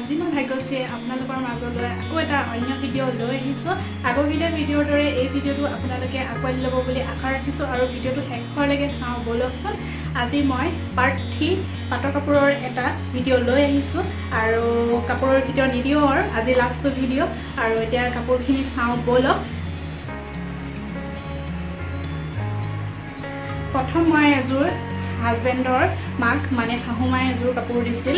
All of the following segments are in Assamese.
আজি মই ভাগ্যশ্ৰী আপোনালোকৰ মাজলৈ আকৌ এটা অন্য ভিডিঅ' লৈ আহিছোঁ। আগৰকেইটা ভিডিঅ'ৰ দৰে এই ভিডিঅ'টো আপোনালোকে আঁকোৱালি ল'ব বুলি আশা ৰাখিছোঁ আৰু ভিডিঅ'টো শেষলৈকে চাওঁ ব'লকচোন। আজি মই পাৰ্ট 3 পাটৰ কাপোৰৰ এটা ভিডিঅ' লৈ আহিছোঁ আৰু কাপোৰৰ ভিডিঅ' নিদিওঁ আৰু আজি লাষ্টটো ভিডিঅ' আৰু এতিয়া কাপোৰখিনি চাওঁ ব'লক। প্ৰথম মই এযোৰ হাজবেণ্ডৰ মাক মানে শাহুমাই এযোৰ কাপোৰ দিছিল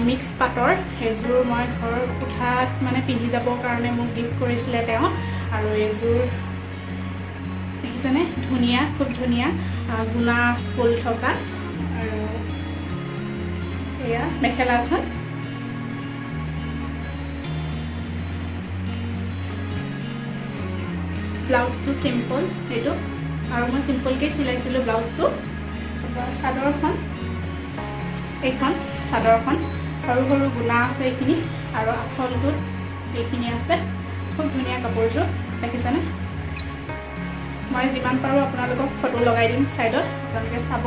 মিক্স পাটৰ, সেইযোৰ মই ঘৰ কোঠাত মানে পিন্ধি যাবৰ কাৰণে মোক গিফ্ট কৰিছিলে তেওঁ। আৰু এইযোৰ দেখিছেনে, ধুনীয়া, খুব ধুনীয়া গুণা ফুল থকা। আৰু এয়া মেখেলাখন, ব্লাউজটো চিম্পল এইটো, আৰু মই চিম্পলকৈ চিলাইছিলোঁ ব্লাউজটো। চাদৰখন, এইখন চাদৰখন সৰু সৰু গুণা আছে এইখিনি, আৰু আঁচলটোত এইখিনি আছে। খুব ধুনীয়া কাপোৰযোৰ দেখিছেনে। মই যিমান পাৰোঁ আপোনালোকক ফটো লগাই দিম ছাইডত, আপোনালোকে চাব।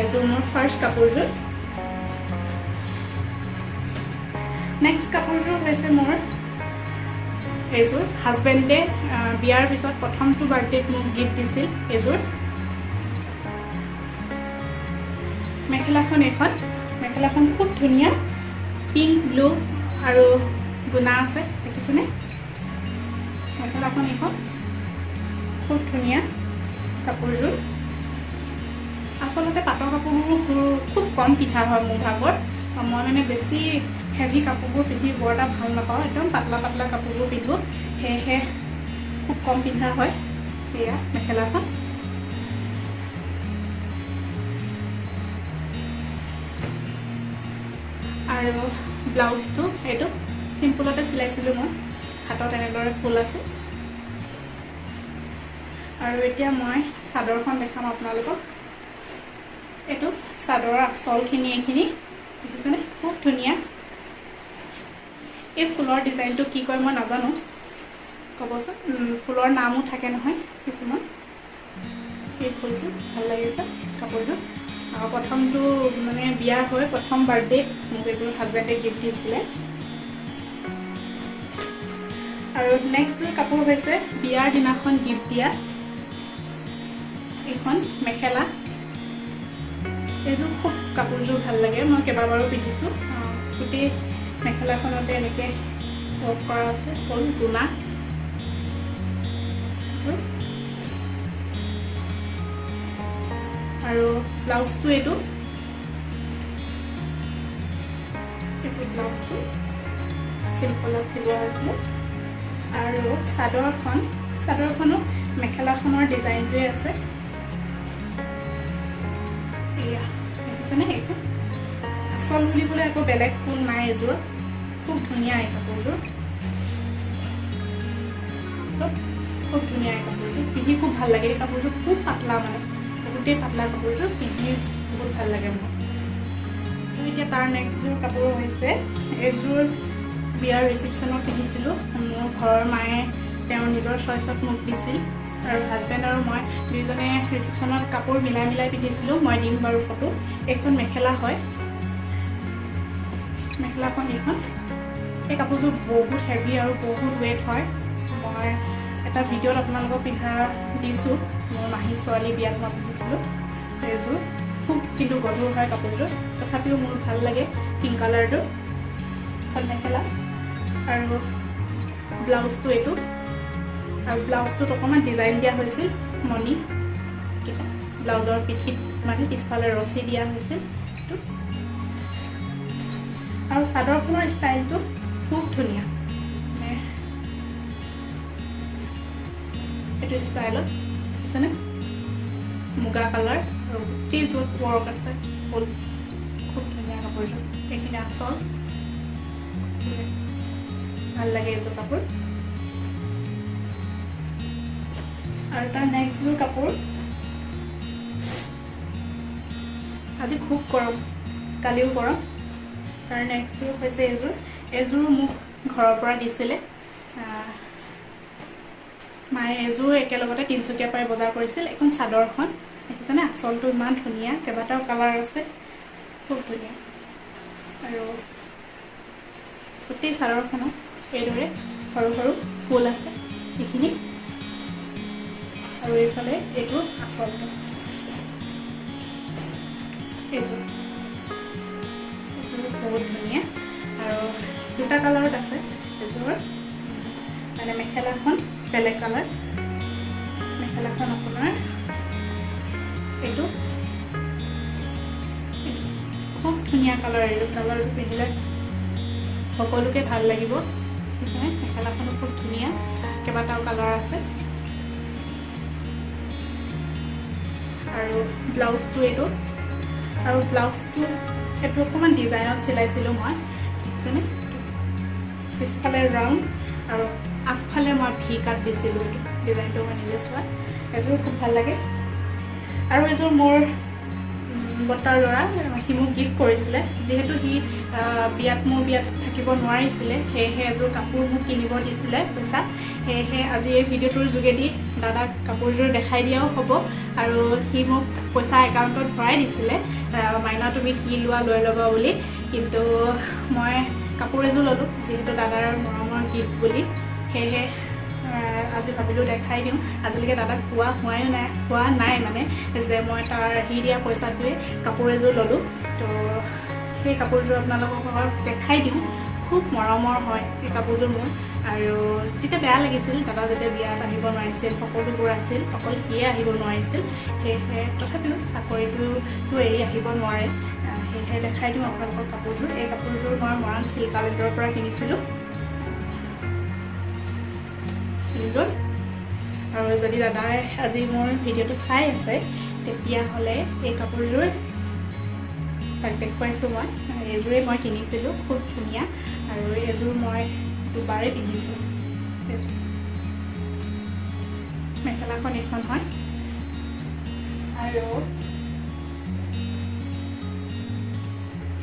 এইযোৰ মোৰ ফাৰ্ষ্ট কাপোৰযোৰ। নেক্সট কাপোৰযোৰ হৈছে মোৰ এইযোৰ হাজবেণ্ডে বিয়াৰ পিছত প্ৰথমটো বাৰ্থডেত মোক গিফ্ট দিছিল এইযোৰ মেখেলাখন। এইখন মেখেলাখন খুব ধুনীয়া, পিংক ব্লু আৰু গুণা আছে দেখিছেনে। মেখেলাখন এইখন খুব ধুনীয়া কাপোৰযোৰ। আচলতে পাটৰ কাপোৰবোৰ খুব কম পিন্ধা হয় মোৰ ভাগৰ। মই মানে বেছি হেভি কাপোৰবোৰ পিন্ধি বৰ এটা ভাল নাপাওঁ, একদম পাতলা পাতলা কাপোৰবোৰ পিন্ধোঁ, সেয়েহে খুব কম পিন্ধা হয়। এয়া মেখেলাখন, আৰু ব্লাউজটো এইটো চিম্পুলতে চিলাইছিলোঁ মই, হাতত এনেদৰে ফুল আছে। আৰু এতিয়া মই চাদৰখন দেখাম আপোনালোকক। এইটো চাদৰৰ আঁচলখিনি, এইখিনি দেখিছেনে, খুব ধুনীয়া। এই ফুলৰ ডিজাইনটো কি কয় মই নাজানো, ক'বচোন। ফুলৰ নামো থাকে নহয় কিছুমান। এই ফুলটো ভাল লাগিছে কাপোৰটো। প্ৰথমটো মানে বিয়া হৈ প্ৰথম বাৰ্থডে মোক এইটো হাজবেণ্ডে গিফ্ট দিছিলে। আৰু নেক্সটযোৰ কাপোৰ হৈছে বিয়াৰ দিনাখন গিফ্ট দিয়া এইখন মেখেলা। এইযোৰ খুব কাপোৰযোৰ ভাল লাগে, মই কেইবাবাৰো পিন্ধিছোঁ। গোটেই মেখেলাখনতে এনেকৈ ৱৰ্ক কৰা আছে, ফুল গুণা। আৰু ব্লাউজটো এইটো ব্লাউজটো চিম্পলত চিলোৱা হৈছিলে। আৰু চাদৰখনো মেখেলাখনৰ ডিজাইনটোৱে আছে। এয়া দেখিছেনে, এইখন আচল বুলিবলৈ একো বেলেগ ফুল নাই এইযোৰ। খুব ধুনীয়া এই কাপোৰযোৰ, চব খুব ধুনীয়া এই কাপোৰযোৰ। পিন্ধি খুব ভাল লাগে। এই কাপোৰযোৰ খুব পাতলা, মানে বহুতেই পাতলা কাপোৰযোৰ, পিন্ধি বহুত ভাল লাগে মোৰ। এতিয়া তাৰ নেক্সটযোৰ কাপোৰ হৈছে এইযোৰ বিয়াৰ ৰিচিপশ্যনত পিন্ধিছিলোঁ। মোৰ ঘৰৰ মায়ে তেওঁৰ নিজৰ চইচত মোক দিছিল, আৰু হাজবেণ্ড আৰু মই দুয়োজনে ৰিচিপশ্যনত কাপোৰ মিলাই মিলাই পিন্ধিছিলোঁ। মই দিম বাৰু ফটো। এইখন মেখেলা হয়, মেখেলাখন এইখন। এই কাপোৰযোৰ বহুত হেভি আৰু বহুত ৱেইট হয়। মই এটা ভিডিঅ'ত আপোনালোকক পিন্ধা দিছোঁ, মোৰ মাহী ছোৱালী বিয়াত মই পিন্ধিছিলোঁ এইযোৰ। খুব কিন্তু গধুৰ হয় কাপোৰযোৰ, তথাপিও মোৰ ভাল লাগে পিংক কালাৰটো। এখন মেখেলা আৰু ব্লাউজটো এইটো, আৰু ব্লাউজটোত অকণমান ডিজাইন দিয়া হৈছিল মণি কেইটা। ব্লাউজৰ পিঠিত মানে পিছফালে ৰছী দিয়া হৈছিল এইটো। আৰু চাদৰখনৰ ষ্টাইলটো খুব ধুনীয়া, এইটো ষ্টাইলত আছেনে, মুগা কালাৰ আৰু গোটেই য'ত ৱৰ্ক আছে ফুল। খুব ধুনীয়া কাপোৰযোৰ। এইখিনি আঁচল, ভাল লাগে এইযোৰ কাপোৰ। আৰু তাৰ নেক্সটযোৰ কাপোৰ, আজি খুব গৰম, কালিও গৰম। তাৰ নেক্সটযোৰ হৈছে এইযোৰ মোক ঘৰৰ পৰা দিছিলে মায়ে। এইযোৰ একেলগতে তিনিচুকীয়াৰ পৰাই বজাৰ কৰিছিল। এখন চাদৰখন দেখিছেনে, আঁচলটো ইমান ধুনীয়া, কেইবাটাও কালাৰ আছে, খুব ধুনীয়া। আৰু গোটেই চাদৰখনত এইদৰে সৰু সৰু ফুল আছে এইখিনি আৰু এইফালে এইটো আঁচলটো এইযোৰ বহুত ধুনীয়া আৰু দুটা কালাৰত আছে এইযোৰ মানে মেখেলাখন বেলেগ কালাৰ মেখেলাখন আপোনাৰ এইটো খুব ধুনীয়া কালাৰ এইটো কালাৰটো পিন্ধিলে সকলোকে ভাল লাগিব মেখেলাখনো খুব ধুনীয়া কেইবাটাও কালাৰ আছে আৰু ব্লাউজটো এইটো আৰু ব্লাউজটো এইটো অকণমান ডিজাইনত চিলাইছিলোঁ মই দেখিছেনে পিছফালে ৰাউণ্ড আৰু আগফালে মই ভি কাট দিছিলোঁ এইটো ডিজাইনটো মই নিজে চোৱা এযোৰ খুব ভাল লাগে আৰু এযোৰ মোৰ বৰ্তাৰ ল'ৰা সি মোক গিফ্ট কৰিছিলে যিহেতু সি মোৰ বিয়াত থাকিব নোৱাৰিছিলে সেয়েহে এযোৰ কাপোৰ মোক কিনিব দিছিলে পইচা সেয়েহে আজি এই ভিডিঅ'টোৰ যোগেদি দাদাক কাপোৰযোৰ দেখাই দিয়াও হ'ব আৰু সি মোক পইচা একাউণ্টত ভৰাই দিছিলে মাইনা তুমি কি লোৱা লৈ ল'বা বুলি কিন্তু মই কাপোৰ এযোৰ ল'লোঁ যিহেতু দাদাৰ মৰমৰ গিফ্ট বুলি সেয়েহে আজি ভাবিলোঁ দেখাই দিওঁ আজিলৈকে দাদাক হোৱা নাই মানে যে মই তাৰ সি দিয়া পইচাটোৱে কাপোৰ এযোৰ ল'লোঁ তো সেই কাপোৰযোৰ আপোনালোকক দেখাই দিওঁ খুব মৰমৰ হয় এই কাপোৰযোৰ মোৰ আৰু তেতিয়া বেয়া লাগিছিল দাদা যেতিয়া বিয়াত আহিব নোৱাৰিছিল সকলোবোৰ আছিল অকল সিয়ে আহিব নোৱাৰিছিল সেয়েহে তথাপিও চাকৰিটো এৰি আহিব নোৱাৰে সেয়েহে দেখাই দিওঁ আপোনালোকৰ কাপোৰযোৰ এই কাপোৰযোৰ মই মৰাণ চিল্কালেণ্ডৰ পৰা কিনিছিলোঁ আৰু যদি দাদাই আজি মোৰ ভিডিঅ'টো চাই আছে তেতিয়াহ'লে এই কাপোৰযোৰ তাক দেখুৱাইছোঁ মই এইযোৰেই মই কিনিছিলোঁ খুব ধুনীয়া আৰু এইযোৰ মই দুবাৰেই পিন্ধিছোঁ মেখেলাখন এইখন হয় আৰু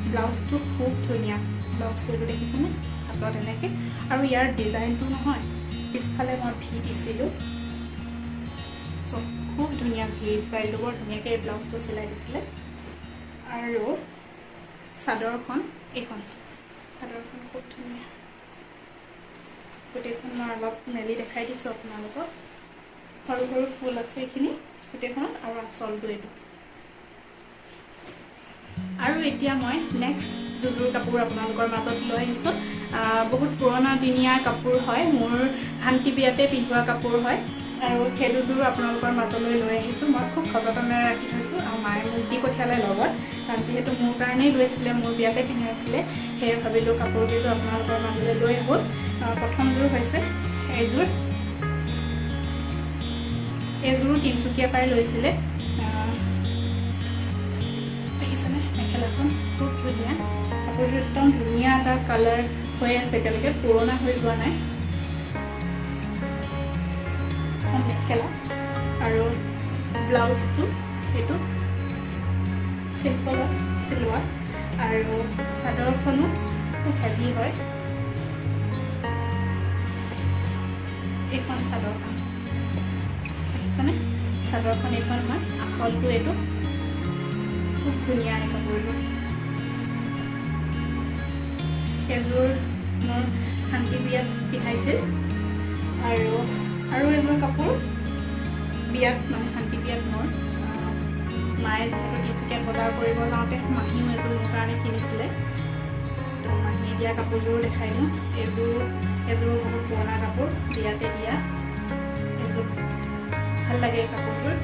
ব্লাউজটো খুব ধুনীয়া ব্লাউজটো এইটো দেখিছেনে হাতত এনেকৈ আৰু ইয়াৰ ডিজাইনটো নহয় পিছফালে মই ভি দিছিলোঁ চ' খুব ধুনীয়া ভি ষ্টাইলটো বৰ ধুনীয়াকৈ এই ব্লাউজটো চিলাই দিছিলে আৰু চাদৰখন এইখন চাদৰখন খুব ধুনীয়া গোটেইখন মই অলপ মেলি দেখাই দিছোঁ আপোনালোকক সৰু সৰু ফুল আছে এইখিনি গোটেইখনত আৰু আঁচলটো এইটো আৰু এতিয়া মই নেক্সট দুযোৰ কাপোৰ আপোনালোকৰ মাজত লৈ আহিছোঁ বহুত পুৰণা দিনীয়া কাপোৰ হয় মোৰ শান্তি বিয়াতে পিন্ধোৱা কাপোৰ হয় আৰু সেই দুযোৰ আপোনালোকৰ মাজলৈ লৈ আহিছোঁ মই খুব সযতনেৰে ৰাখি থৈছোঁ আৰু মায়ে মোক দি পঠিয়ালে লগত কাৰণ যিহেতু মোৰ কাৰণেই লৈছিলে মোৰ বিয়াতে পিন্ধাইছিলে সেয়ে ভাবিলোঁ কাপোৰকেইযোৰ আপোনালোকৰ মাজলৈ লৈ আহোঁ প্ৰথমযোৰ হৈছে এইযোৰো তিনিচুকীয়াৰ পৰাই লৈছিলে দেখিছেনে মেখেলাখন খুব ধুনীয়া কাপোৰযোৰ একদম ধুনীয়া এটা কালাৰ হৈ আছে একেলগে পুৰণা হৈ যোৱা নাই মেখেলা আৰু ব্লাউজটো এইটো চিম্পলত চিলোৱা আৰু চাদৰখনো খুব হেভি হয় এইখন চাদৰখন দেখিছেনে চাদৰখন এইখন হয় আঁচলটো এইটো খুব ধুনীয়া এই কাপোৰযোৰ এযোৰ মোৰ শান্তি বিয়াত পিন্ধাইছিল আৰু এযোৰ কাপোৰ বিয়াত মানে শান্তি বিয়াত মোৰ মায়ে যিহেতু তিনিচুকীয়াত বজাৰ কৰিব যাওঁতে মাহীও এযোৰ মোৰ কাৰণে কিনিছিলে তো মাহীয়ে দিয়া কাপোৰযোৰো দেখাই দিওঁ এযোৰ বহুত পুৰণা কাপোৰ বিয়াতে দিয়া এযোৰ ভাল লাগে এই কাপোৰযোৰ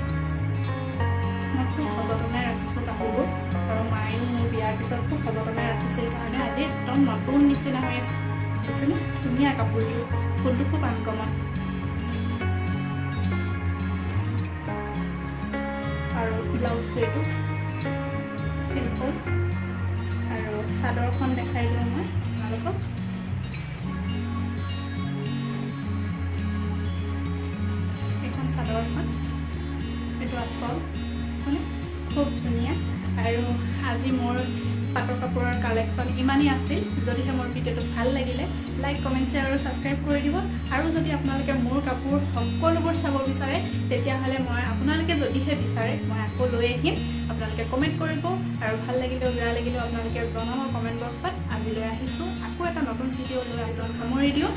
মই খুব সযতনে ৰাখিছোঁ কাপোৰবোৰ আৰু মায়েও মোৰ বিয়াৰ পিছত খুব সযতনে ৰাখিছিল কাৰণে আজি একদম নতুন নিচিনা হৈ আছে দেখিছেনে ধুনীয়া কাপোৰযোৰ ফুলটো খুব আনকমন আৰু ব্লাউজটো এইটো চিম্পল আৰু চাদৰখন দেখাই দিওঁ মই আপোনালোকক এইখন চাদৰখন এইটো আঁচল খুব ধুনীয়া আৰু আজি মোৰ পাটৰ কাপোৰৰ কালেকশ্যন ইমানেই আছিল যদিহে মোৰ ভিডিঅ'টো ভাল লাগিলে লাইক কমেণ্ট শ্বেয়াৰ আৰু ছাবস্ক্ৰাইব কৰি দিব আৰু যদি আপোনালোকে মোৰ কাপোৰ সকলোবোৰ চাব বিচাৰে তেতিয়াহ'লে মই আপোনালোকে যদিহে বিচাৰে মই আকৌ লৈ আহিম আপোনালোকে কমেণ্ট কৰিব আৰু ভাল লাগিলেও বেয়া লাগিলেও আপোনালোকে জনাব কমেণ্ট বক্সত আজিলৈ আহিছোঁ আকৌ এটা নতুন ভিডিঅ' লৈ আপোনাক সামৰি দিওঁ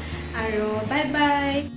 আৰু বাই বাই।